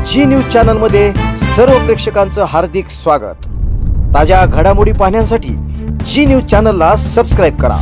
जी news channel मध्ये सर्व प्रेक्षकांचं हार्दिक स्वागत। ताज्या घडामोडी पाहण्यासाठी जी न्यूज चॅनलला सबस्क्राइब करा।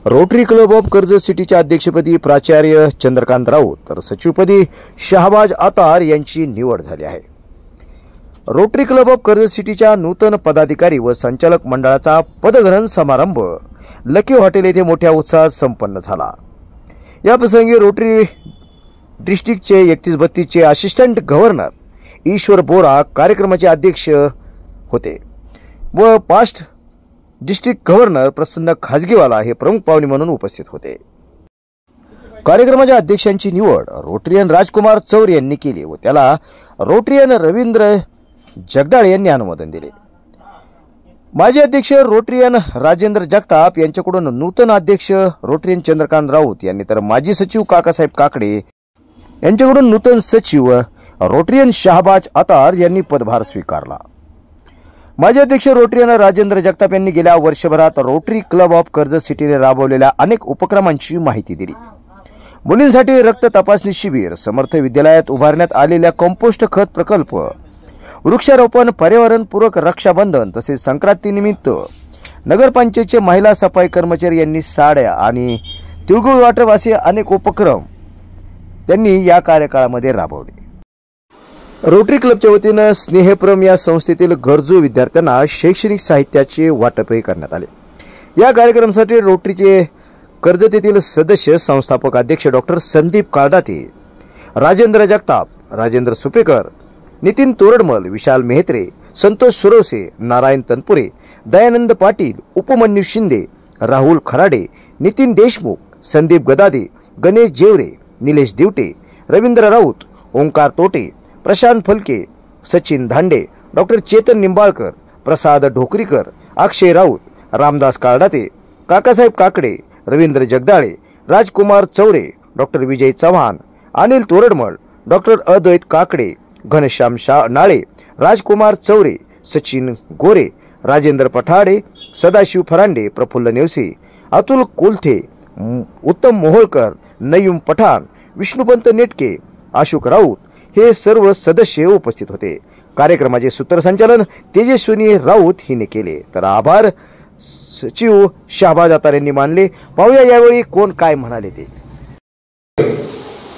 रोटरी क्लब ऑफ कर्जत सिटीच्या अध्यक्षपदी प्राचार्य चंद्रकांत राऊत तर सचिवपदी शहाबाज अतार यांची निवड झाली आहे। रोटरी क्लब ऑफ कर्जत सिटीच्या नूतन पदाधिकारी व संचालक मंडळाचा पदग्रहण समारंभ लकी हॉटेल येथे मोठ्या उत्साहात संपन्न झाला। या प्रसंगी रोटरी डिस्ट्रिक्टचे 31-32 चे असिस्टंट गव्हर्नर ईश्वर बोरा कार्यक्रमाचे अध्यक्ष होते व पास्ट डिस्ट्रिक्ट गव्हर्नर प्रसन्न खाजगीवाला हे प्रमुख पाहुणे म्हणून उपस्थित होते। कार्यक्रमाच्या अध्यक्षांची निवड रोटरियन राजकुमार चौर यांनी केली व त्याला रोटरियन रवींद्र जगदाळे यांनी अनुमोदन दिले। माजी अध्यक्ष रोटरियन राजेंद्र जगताप यांच्याकडून नूतन अध्यक्ष रोटरियन चंद्रकांत राऊत यांनी तर माजी सचिव काकासाहेब काकडे यांच्याकडून नूतन सचिव रोटरियन शहाबाज अतार यांनी पदभार स्वीकारला। माजी अध्यक्ष रोटरियन राजेंद्र जगताप यांनी गेल्या वर्षभरात रोटरी क्लब ऑफ कर्जत सिटीने राबवलेल्या अनेक उपक्रमांची माहिती दिली। मुलींसाठी रक्त तपासणी शिबिर, समर्थ विद्यालयात उभारण्यात आलेल्या कंपोस्ट खत प्रकल्प, वृक्षारोपण, पर्यावरणपूरक रक्षाबंधन तसेच संक्रांतीनिमित्त नगरपंचायतचे महिला सफाई कर्मचारी यांनी साड्या आणि तिळगुळ वाटप असे अनेक उपक्रम त्यांनी या कार्यकाळामध्ये राबवले। रोटरी क्लबच्या वतीने स्नेहप्रम या संस्थेतील गरजू विद्यार्थ्यांना शैक्षणिक साहित्याचे वाटपही करण्यात आले। या कार्यक्रमासाठी रोटरीचे कर्जत येथील सदस्य संस्थापक अध्यक्ष डॉक्टर संदीप काळदाते, राजेंद्र जगताप, राजेंद्र सुपेकर, नितीन तोरडमल, विशाल मेहत्रे, संतोष सुरवसे, नारायण तनपुरे, दयानंद पाटील, उपमन्यू शिंदे, राहुल खराडे, नितीन देशमुख, संदीप गदादे, गणेश जेवरे, निलेश दिवटे, रवींद्र राऊत, ओंकार तोटे, प्रशांत फलके, सचिन धांडे, डॉक्टर चेतन निंबाळकर, प्रसाद ढोकरीकर, अक्षय राऊत, रामदास काळदाते, काकासाहेब काकडे, रवींद्र जगदाळे, राजकुमार चौरे, डॉक्टर विजय चव्हाण, अनिल तोरडमळ, डॉक्टर अद्वैत काकडे, घनश्याम नाळे, राजकुमार चौरे, सचिन गोरे, राजेंद्र पठाडे, सदाशिव फरांडे, प्रफुल्ल नेवसे, अतुल कोलथे, उत्तम मोहोळकर, नयूम पठाण, विष्णुपंत नेटके, अशोक राऊत हे सर्व सदस्य उपस्थित होते। कार्यक्रमाचे सूत्रसंचालन तेजस्विनी राऊत हिने केले तर आभार सचिव शहाबाज अतार यांनी मानले। पाहूया यावेळी कोण काय म्हणाले ते।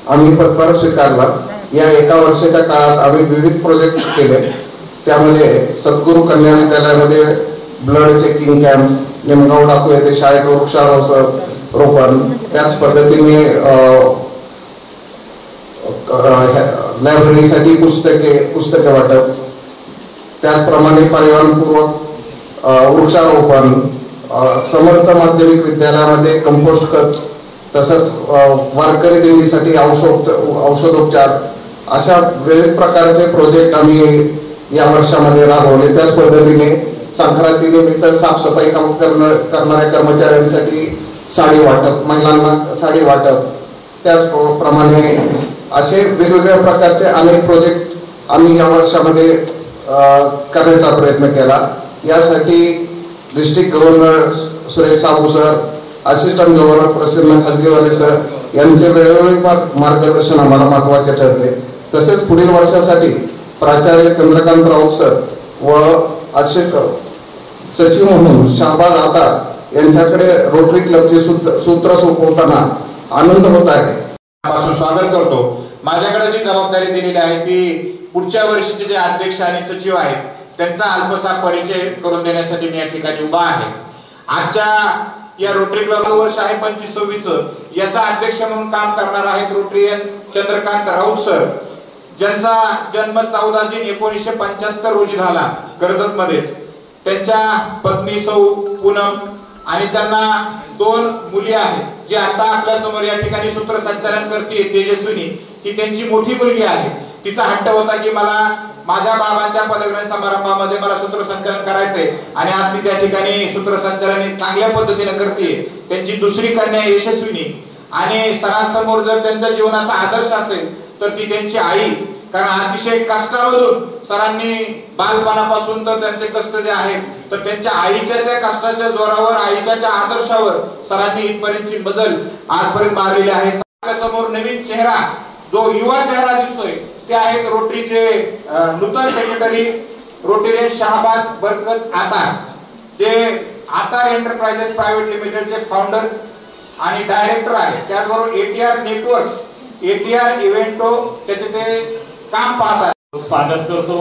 आम्ही पदभार स्वीकारला। या एका वर्षाच्या काळात आम्ही विविध प्रोजेक्ट केले। त्यामध्ये सद्गुरू कन्या विद्यालयामध्ये ब्लड चेकिंग कॅम्प, निमगाव डाकू येथे शाळेत वृक्षारोपण, त्याच पद्धतीने लायब्ररीसाठी पुस्तके वाटप, त्याचप्रमाणे पर्यावरणपूर्वक वृक्षारोपण, समर्थ माध्यमिक विद्यालयामध्ये कंपोस्ट खत, तसंच वारकरी दिंडीसाठी औषधोपचार अशा विविध प्रकारचे प्रोजेक्ट आम्ही या वर्षामध्ये राबवले। त्याच पद्धतीने संक्रांतीनिमित्त साफसफाई करणाऱ्या कर्मचाऱ्यांसाठी साडी वाटप, महिलांना साडी वाटप, त्याचप्रमाणे असे वेगवेगळ्या प्रकारचे अनेक प्रोजेक्ट आम्ही या वर्षामध्ये करण्याचा प्रयत्न केला। यासाठी डिस्ट्रिक्ट गव्हर्नर सुरेश साबू सर, असिस्टंट गव्हर्नर प्रसन्न खाजगीवाले सर यांचे वेळोवेळी मार्गदर्शन आम्हाला महत्त्वाचे ठरले। तसेच पुढील वर्षासाठी प्राचार्य चंद्रकांत राऊत सर व असिस्टंट सचिव म्हणून शहाबाज अतार यांच्याकडे रोटरी क्लबचे सूत्र सोपवताना आनंद होत आहे। पासून स्वागत करतो। माझ्याकडे जी जबाबदारी दिलेली आहे ती पुढच्या वर्षीचे जे अध्यक्ष आणि सचिव आहेत त्यांचा अल्पसा परिचय करून देण्यासाठी मी या ठिकाणी उभा आहे। आजच्या या रोटरी क्लब वर्ष आहे 25-26 याचा अध्यक्ष म्हणून काम करणार आहेत रोटरीयन चंद्रकांत राऊत सर, ज्यांचा जन्म 14 जून 1975 रोजी झाला कर्जत मध्ये। त्यांच्या पत्नी सौ पूनम आणि त्यांना 2 मुली आहेत जी आता आपल्या समोर या ठिकाणी सूत्रसंचालन करते। तेजस्विनी ही त्यांची मोठी मुलगी आहे। तिचा हट्ट होता की मला माझ्या बाबांच्या पदग्रहण समारंभामध्ये मला सूत्रसंचालन करायचंय आणि आज ती त्या ठिकाणी सूत्रसंचालन चांगल्या पद्धतीने करते। त्यांची दुसरी कन्या यशस्विनी आणि सरांसमोर जर त्यांच्या जीवनाचा आदर्श असेल तर ती त्यांची आई, कारण अतिशय कष्टामधून सरांनी बालपणापासून तर त्यांचे कष्ट जे आहेत तर त्यांच्या आईच्या त्या कष्टाच्या जोरावर आईच्या त्या आदर्शावर सरांनी इथपर्यंतची मजल आजपर्यंत मारलेली आहे। समोर नवीन चेहरा जो युवा चेहरा दिसतोय ते आहेत रोटरीचे नूतन सेक्रेटरी रोटेरियन शहाबाज बरकत आतार, जे आतार एंटरप्राइजेस प्रायव्हेट लिमिटेडचे फाउंडर आणि डायरेक्टर आहेत। त्याचबरोबर एटीआर नेटवर्क्स, एटीआर इव्हेंटो त्याचे ते काम पाहतात। स्वागत करतो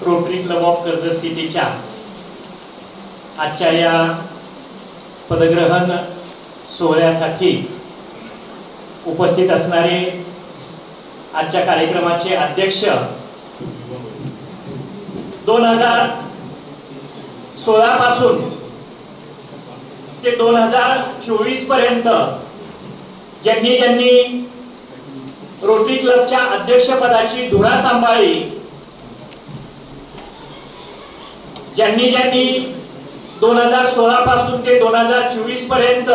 रोटरी क्लब ऑफ कर्जत सिटीच्या आजच्या या पदग्रहण सोहळ्यासाठी उपस्थित असणारे आजच्या कार्यक्रमाचे अध्यक्ष 2016 पासून ते 2024 पर्यंत ज्यांनी रोटरी क्लबच्या अध्यक्षपदाची धुरा सांभाळली, ज्यांनी 2016 पासून ते 2024 पर्यंत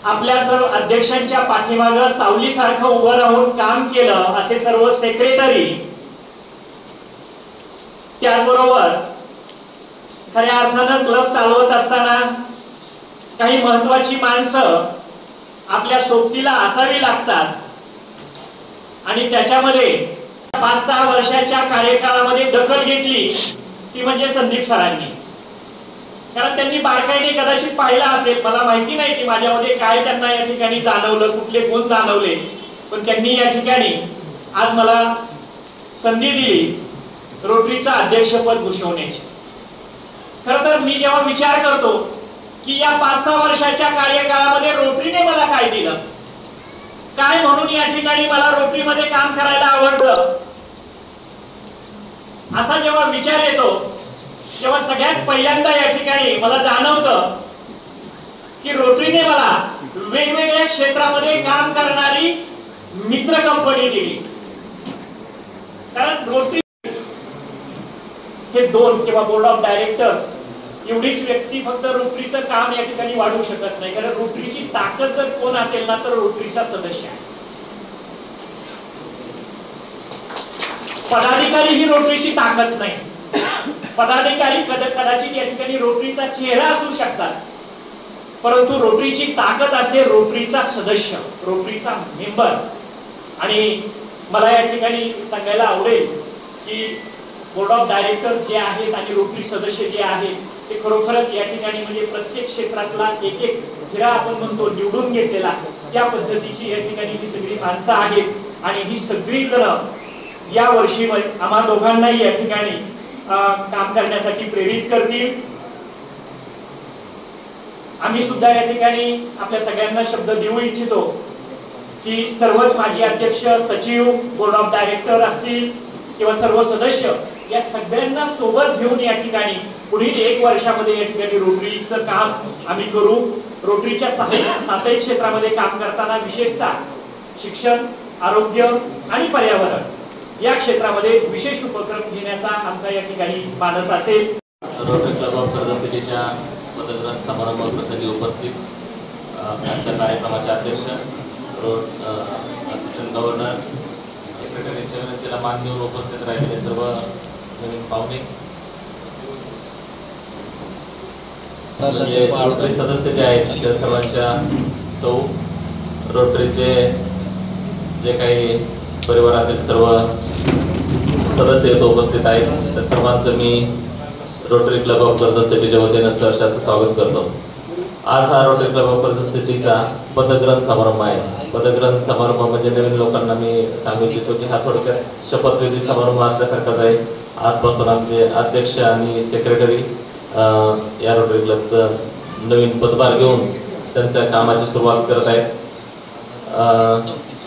आपल्या सर्व अध्यक्षांच्या पाठीमागे सावलीसारखं उभं राहून काम केलं असे सर्व सेक्रेटरी, त्याचबरोबर खऱ्या अर्थानं क्लब चालवत असताना काही महत्वाची माणसं आपल्या सोबतीला असावी लागतात आणि त्याच्यामध्ये 5-6 वर्षाच्या कार्यकाळामध्ये दखल घेतली ती म्हणजे संदीप सरांनी। कारण त्यांनी बारकाईने कदाचित पाहिलं असेल, मला माहिती नाही की माझ्यामध्ये काय त्यांना या ठिकाणी जाणवलं, कुठले गुण जाणवले, पण त्यांनी या ठिकाणी आज मला संधी दिली रोटरीचं अध्यक्षपद भूषवण्याची। खरं तर मी जेव्हा विचार करतो की या 5-6 वर्षाच्या कार्यकाळामध्ये रोटरीने मला काय दिलं, काय म्हणून या ठिकाणी मला रोटरीमध्ये काम करायला आवडतं, असा जेव्हा विचार येतो तेव्हा सगळ्यात पहिल्यांदा या ठिकाणी मला जाणवतं की रोटरीने मला वेगवेगळ्या क्षेत्रामध्ये काम करणारी मित्र कंपनी दिली। कारण रोटरी हे 2 किंवा बोर्ड ऑफ डायरेक्टर्स एवढीच व्यक्ती फक्त रोटरीचं काम या ठिकाणी वाढवू शकत नाही, कारण रोटरीची ताकद जर कोण असेल ना तर रोटरीचा सदस्य आहे। पदाधिकारी ही रोटरीची ताकद नाही, पदाधिकारी कदाचित या ठिकाणी रोटरीचा चेहरा असू शकतात, परंतु रोटरीची ताकद असते रोटरीचा सदस्य, रोटरीचा मेंबर। आणि मला या ठिकाणी सांगायला आवडेल की बोर्ड ऑफ डायरेक्टर जे आहेत आणि रोटरी सदस्य जे आहेत ते खरोखरच या ठिकाणी म्हणजे प्रत्येक क्षेत्रातला एक हिरा आपण म्हणतो निवडून घेतलेला त्या पद्धतीची या ठिकाणी ही सगळी माणसं आहेत आणि ही सगळी जण या वर्षी आम्हा दोघांनाही या ठिकाणी काम करण्यासाठी प्रेरित करतील। आम्ही सुद्धा या ठिकाणी आपल्या सगळ्यांना शब्द देऊ इच्छितो की सर्वच माजी अध्यक्ष, सचिव, बोर्ड ऑफ डायरेक्टर असतील किंवा सर्व सदस्य या सगळ्यांना सोबत घेऊन या ठिकाणी पुढील 1 वर्षामध्ये या ठिकाणी रोटरीचं काम आम्ही करू। रोटरीच्या 7 क्षेत्रामध्ये काम करताना विशेषतः शिक्षण, आरोग्य आणि पर्यावरण या क्षेत्रामध्ये विशेष उपक्रम घेण्याचा आमचा या ठिकाणी मानस असेल। रोटरी क्लब ऑफ कर्जत सिटीच्या पदग्रहण समारंभाप्रसंगी उपस्थित आजच्या कार्यक्रमाचे अध्यक्ष, असिस्टंट गव्हर्नर, सेक्रेटरीच्या विनंतीला मान देऊन उपस्थित राहिलेले सर्व नवीन पाहुणे, रोटरी सदस्य जे आहेत त्या सर्वांच्या, सौ रोटरीचे जे काही परिवारातील सर्व सदस्य उपस्थित आहेत त्या सर्वांचं मी रोटरी क्लब ऑफ कर्जत सिटीच्या वतीने सहर्ष स्वागत करतो। आज हा रोटरी क्लब ऑफ कर्जत सिटीचा पदग्रहण समारंभ आहे. पदग्रहण समारंभ म्हणजे नवीन लोकांना मी सांगू इच्छितो की हा थोडक्यात शपथविधी समारंभ असल्यासारखाच आहे. आजपासून आमचे अध्यक्ष आणि सेक्रेटरी या रोटरी क्लबचं नवीन पदभार घेऊन त्यांच्या कामाची सुरुवात करत आहेत.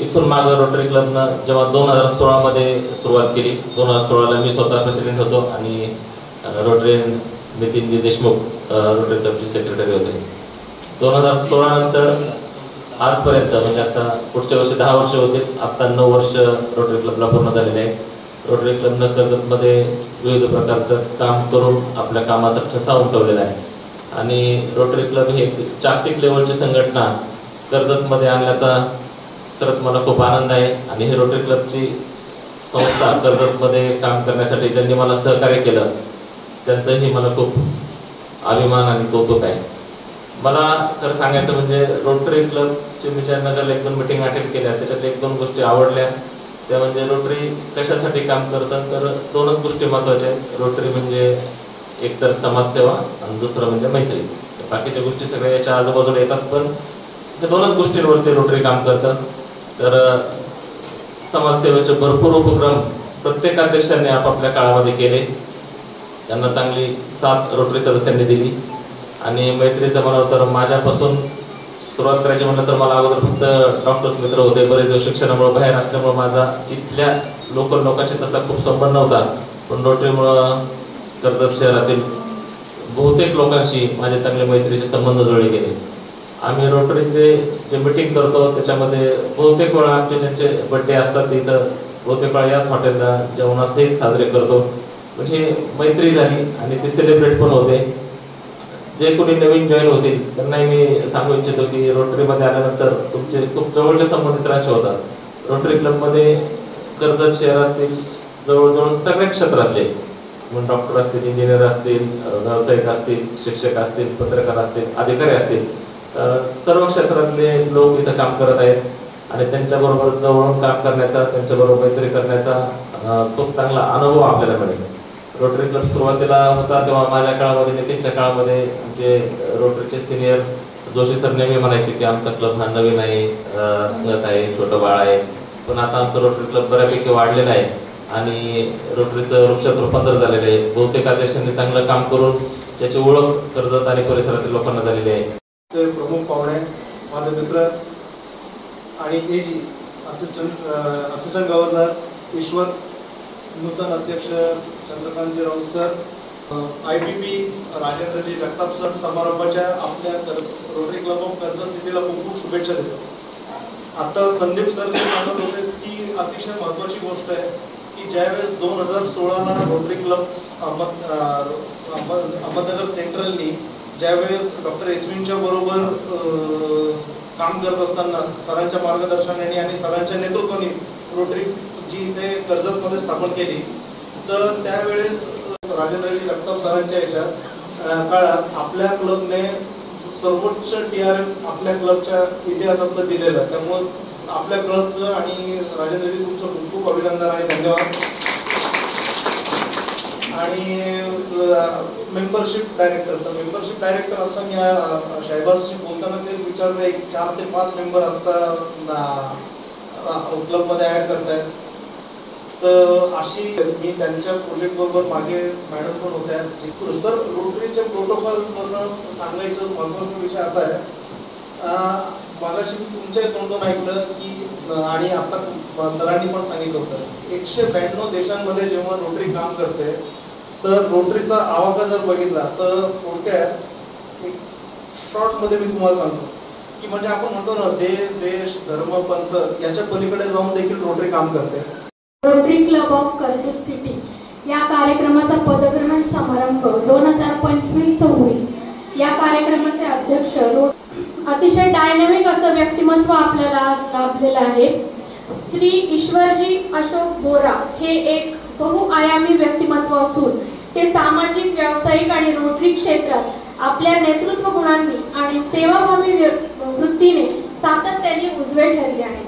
इथून मागं रोटरी क्लबनं जेव्हा 2016 मध्ये सुरुवात केली, 2016ला मी स्वतः प्रेसिडेंट होतो आणि रोटरी नितीनजी देशमुख रोटरी क्लबचे सेक्रेटरी होते. 2016 नंतर आजपर्यंत म्हणजे आता पुढच्या वर्षी 10 वर्ष होतील. आता 9 वर्ष रोटरी क्लबला पूर्ण झालेले आहे. रोटरी क्लबनं कर्जतमध्ये विविध प्रकारचं काम करून आपल्या कामाचा ठसा उमटवलेला आहे आणि रोटरी क्लब हे जागतिक लेवलची संघटना कर्जतमध्ये आणण्याचा खरंच मला खूप आनंद आहे. आणि हे रोटरी क्लबची संस्था कर्जतमध्ये काम करण्यासाठी ज्यांनी मला सहकार्य केलं त्यांचंही मला खूप अभिमान आणि कौतुक आहे. मला खरं सांगायचं म्हणजे रोटरी क्लबचे मी ज्या नगरला 1-2 मिटिंग अटेंड केल्या त्याच्यात 1-2 गोष्टी आवडल्या. त्या म्हणजे रोटरी कशासाठी काम करतं, तर 2च गोष्टी महत्त्वाच्या आहेत. रोटरी म्हणजे एकतर समाजसेवा आणि दुसरं म्हणजे मैत्री. बाकीच्या गोष्टी सगळ्या याच्या आजूबाजूला येतात, पण हे 2च गोष्टींवरती रोटरी काम करतं. तर समाजसेवेचे भरपूर उपक्रम प्रत्येक अध्यक्षांनी आपापल्या काळामध्ये केले. त्यांना चांगली साथ रोटरी सदस्यांनी दिली. आणि मैत्रीचं म्हणावं तर माझ्यापासून सुरुवात करायची म्हटलं तर मला अगोदर फक्त डॉक्टर्स मित्र होते. बरेच दिवस शिक्षणामुळे बाहेर असल्यामुळे माझा इथल्या लोकल लोकांशी तसा खूप संबंध नव्हता, पण रोटरीमुळं कर्जत शहरातील बहुतेक लोकांशी माझे चांगले मैत्रीचे संबंध जुळले गेले. आम्ही रोटरीचे जे मिटिंग करतो त्याच्यामध्ये बहुतेक वेळा आमचे ज्यांचे बड्डे असतात तिथं बहुतेक वेळा याच हॉटेलला जेवणासहित साजरे करतो. म्हणजे मैत्री झाली आणि ती सेलिब्रेट पण होते. जे कोणी नवीन जॉईन होतील त्यांनाही मी सांगू इच्छितो की रोटरीमध्ये आल्यानंतर तुमचे खूप जवळचे संबंधित राहायचे होतात. रोटरी क्लबमध्ये कर्जत शहरातील जवळजवळ सगळ्या क्षेत्रातले मग डॉक्टर असतील, इंजिनियर असतील, व्यावसायिक असतील, शिक्षक असतील, पत्रकार असतील, अधिकारी असतील, सर्व क्षेत्रातले लोक इथं काम करत आहेत आणि त्यांच्याबरोबर जवळून काम करण्याचा, त्यांच्याबरोबर मैत्री करण्याचा खूप चांगला अनुभव आपल्याला मिळेल. रोटरी क्लब सुरुवातीला होता तेव्हा माझ्या काळामध्ये, नितीनच्या काळामध्ये आमचे रोटरीचे सिनियर जोशी सर नेहमी म्हणायचे की आमचा क्लब हा नवीन आहे, रंगत आहे, छोटं बाळ आहे. पण आता आमचं रोटरी क्लब बऱ्यापैकी वाढलेलं आहे आणि रोटरीचं वृक्षात रूपांतर झालेलं आहे. बहुतेक अध्यक्षांनी चांगलं काम करून त्याची ओळख कर्जत आणि परिसरातील लोकांना झालेली आहे. प्रमुख पाहुणे, माझे मित्र आणि एजी असिस्टंट गव्हर्नर ईश्वर, नूतन अध्यक्ष चंद्रकांतजी Raut sir, IPP Rajendraji Jagtap sir, समारंभाच्या आपल्या रोटरी क्लब ऑफ कर्जत सिटीला खूप खूप शुभेच्छा देतो. आता संदीप सर जे सांगत होते ती अतिशय महत्त्वाची गोष्ट आहे की ज्यावेळेस 2016ला रोटरी क्लब अहमदनगर सेंट्रलनी ज्यावेळेस डॉक्टर एसविनच्या बरोबर काम करत असताना सरांच्या मार्गदर्शनाने आणि सरांच्या नेतृत्वाने रोटरी जी इथे कर्जतमध्ये स्थापन केली, तर त्यावेळेस राजेंद्रजी जगताप सरांच्या याच्यात काळात आपल्या क्लबने सर्वोच्च TRF आपल्या क्लबच्या इतिहासातलं दिलेलं. त्यामुळे आपल्या क्लबचं आणि राजेंद्रजी तुमचं खूप खूप अभिनंदन आणि धन्यवाद. आणि मेंबरशिप डायरेक्टर आता मी शाहबाजशी बोलताना तेच विचारलं, एक 4 ते 5 मेंबर आता क्लबमध्ये ऍड करतायत. तर अशी मी त्यांच्या प्रोजेक्ट बरोबर मागे मॅडम पण होत्या. सर, रोटरीच्या प्रोटोकॉल मधून सांगायचं महत्वाचा विषय असा आहे, मागाशी मी तुमच्या तोंडून ऐकलं की आणि आता सरांनी पण सांगितलं होतं 192 देशांमध्ये जेव्हा रोटरी काम करते तर रोटरीचा आवाका जर बघितला तर थोडक्यात एक शॉर्ट मध्ये मी तुम्हाला सांगतो की म्हणजे आपण म्हणतो ना देश धर्म पंथ याच्या पलीकडे जाऊन देखील रोटरी काम करते. Rotary club of Karjat city या कार्यक्रमाचा पदग्रहण समारंभ 2025-26 या कार्यक्रमाचे अध्यक्ष अतिशय डायनॅमिक असं व्यक्तिमत्व आपल्याला आज लाभलेलं आहे. श्री ईश्वरजी अशोक बोरा हे एक बहुआयामी व्यक्तिमत्व असून ते सामाजिक, व्यावसायिक आणि रोटरी क्षेत्रात आपल्या नेतृत्व गुणांनी आणि सेवाभावी वृत्तीने सातत्याने उजवे ठरले आहेत.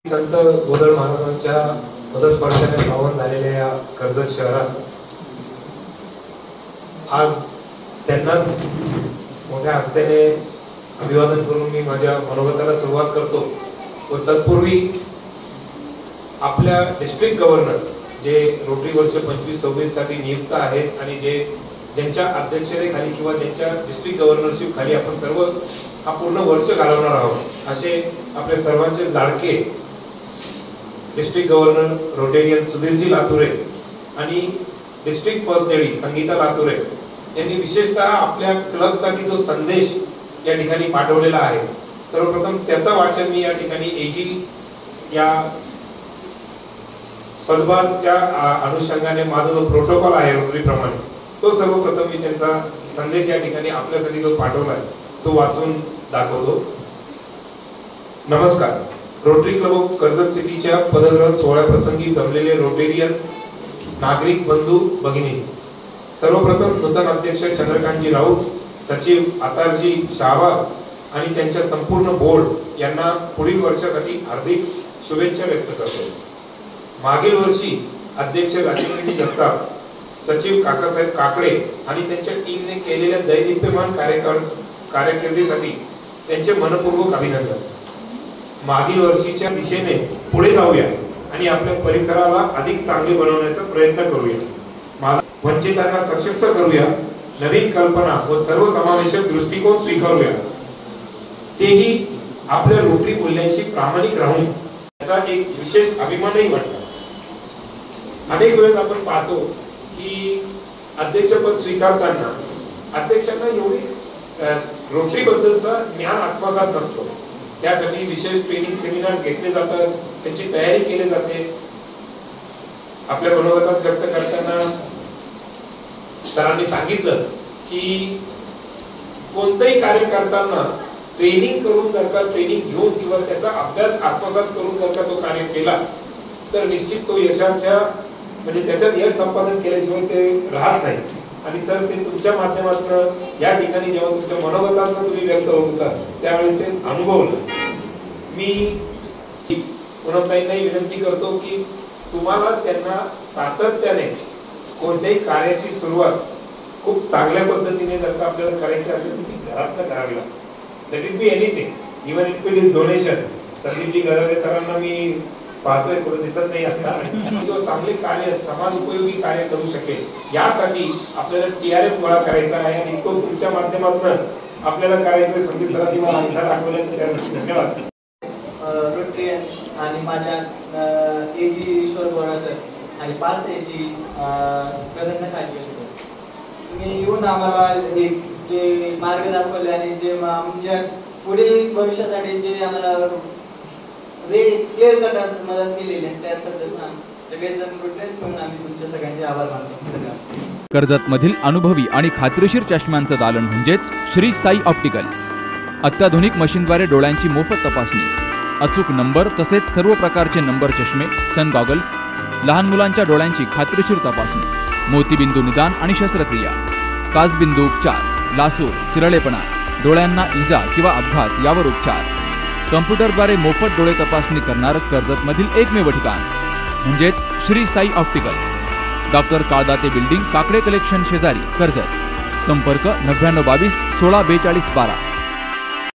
संत गोदळ महाराजांच्या पदस्पर्शाने पावन झालेल्या या कर्जत शहरात आज त्यांनाच मोठ्या हस्त्याने अभिवादन करून मी माझ्या मनोगताला सुरुवात करतो. व तत्पूर्वी आपल्या डिस्ट्रिक्ट गव्हर्नर जे रोटरी वर्ष 25-26 साठी नियुक्त आहेत आणि ज्यांच्या अध्यक्षतेखाली किंवा ज्यांच्या डिस्ट्रिक्ट गव्हर्नरशिप खाली आपण सर्व हा पूर्ण वर्ष घालवणार आहोत, असे आपल्या सर्वांचे लाडके डिस्ट्रिक्ट गव्हर्नर रोटेरियन सुधीरजी लातुरे आणि district first lady Sangeeta Lature यांनी विशेषतः आपल्या क्लबसाठी जो संदेश या ठिकाणी पाठवलेला आहे, सर्वप्रथम त्याचं वाचन मी या ठिकाणी एजी या पदभारच्या अनुषंगाने माझा जो प्रोटोकॉल आहे रोटरी प्रमाणे तो सर्वप्रथम मी त्यांचा संदेश या ठिकाणी आपल्यासाठी जो पाठवला आहे तो वाचून दाखवतो. नमस्कार. रोटरी क्लब ऑफ कर्जत सिटीच्या पदग्रहण सोहळ्याप्रसंगी जमलेले रोटेरियन नागरिक बंधू भगिनी, सर्वप्रथम नूतन अध्यक्ष चंद्रकांतजी राऊत, सचिव आतारजी शाहबाज आणि त्यांच्या संपूर्ण बोर्ड यांना पुढील वर्षासाठी हार्दिक शुभेच्छा व्यक्त करतो. मागील वर्षी अध्यक्ष राजेंद्रजी जगताप, सचिव काकासाहेब काकडे आणि त्यांच्या टीमने केलेल्या दैदिप्यमान कारकिर्दीसाठी त्यांचे मनपूर्वक अभिनंदन. मागील वर्षीच्या दिशेने पुढे जाऊया आणि आपल्या परिसराला अधिक चांगले बनवण्याचा प्रयत्न करूया. वंचितांना सशक्त करूया, नवीन कल्पना व सर्वसमावेशक दृष्टिकोन स्वीकारूया, तेही आपल्या रोटरी मूल्यांशी प्रामाणिक राहून याचा एक विशेष अभिमानही वाटतो. अनेक वेळेस आपण पाहतो की अध्यक्षपद स्वीकारताना अध्यक्षांना एवढी रोटरी बद्दलचा ज्ञान आत्मसात नसतो. त्यासाठी विशेष ट्रेनिंग सेमिनार घेतले जातात, त्याची तयारी केली जाते. आपल्या मनोगतात व्यक्त करताना सरांनी सांगितलं की कोणतंही कार्य करताना ट्रेनिंग करून जर का ट्रेनिंग घेऊन किंवा त्याचा अभ्यास आत्मसात करून जर का तो कार्य केला तर निश्चित तो यशाच्या म्हणजे त्याच्यात यश संपादन केल्याशिवाय ते राहत नाही. आणि सर ते तुमच्या माध्यमातून या ठिकाणी जेव्हा तुमच्या मनोगतातून तुम्ही व्यक्त होत होता त्यावेळेस ते अनुभवलं. मी पूनमताईंनाही विनंती करतो की तुम्हाला त्यांना सातत्याने कोणत्याही कार्याची सुरुवात खूप चांगल्या पद्धतीने जर का आपल्याला करायची असेल तर ती घरातनं करावी लागते. That it be anything, even it is donation. Sandeepji Gajare सरांना मी पाहतोय, कुठे दिसत नाही आता, जो चांगले कार्य समाज उपयोगी कार्य करू शकेल यासाठी आपल्याला TRF गोळा करायचा आहे आणि तो तुमच्या माध्यमातून आपल्याला करायचं. संदीप सरांनी मला आन्सर दाखवला त्यासाठी धन्यवाद. रोटरियन आणि माझ्या एजी ईश्वर बोरा सर आणि 5 एजी प्रसन्न खाली तुम्ही येऊन आम्हाला एक जे मार्ग दाखवले आणि जे आमच्या पुढील भविष्यासाठी जे आम्हाला क्लिअर करण्यास मदत केलेली आहे त्यासाठी सगळेजण रोटरीयन्स म्हणून आम्ही तुमच्या सगळ्यांचे आभार मानतो. धन्यवाद. कर्जतमधील अनुभवी आणि खात्रीशीर चष्म्यांचं दालन म्हणजेच श्री साई ऑप्टिकल्स. अत्याधुनिक मशीनद्वारे डोळ्यांची मोफत तपासणी, अचूक नंबर तसेच सर्व प्रकारचे नंबर चष्मे, सन गॉगल्स, लहान मुलांच्या डोळ्यांची खात्रीशीर तपासणी, मोतीबिंदू निदान आणि शस्त्रक्रिया, काचबिंदू उपचार, लासूर, तिरळेपणा, डोळ्यांना इजा किंवा अपघात यावर उपचार, कम्प्युटरद्वारे मोफत डोळे तपासणी करणारं कर्जतमधील एकमेव ठिकाण म्हणजेच Shri Sai opticals. Doctor Kaldate building, Kakade collection शेजारी, कर्जत. संपर्क 9922 16 42 12.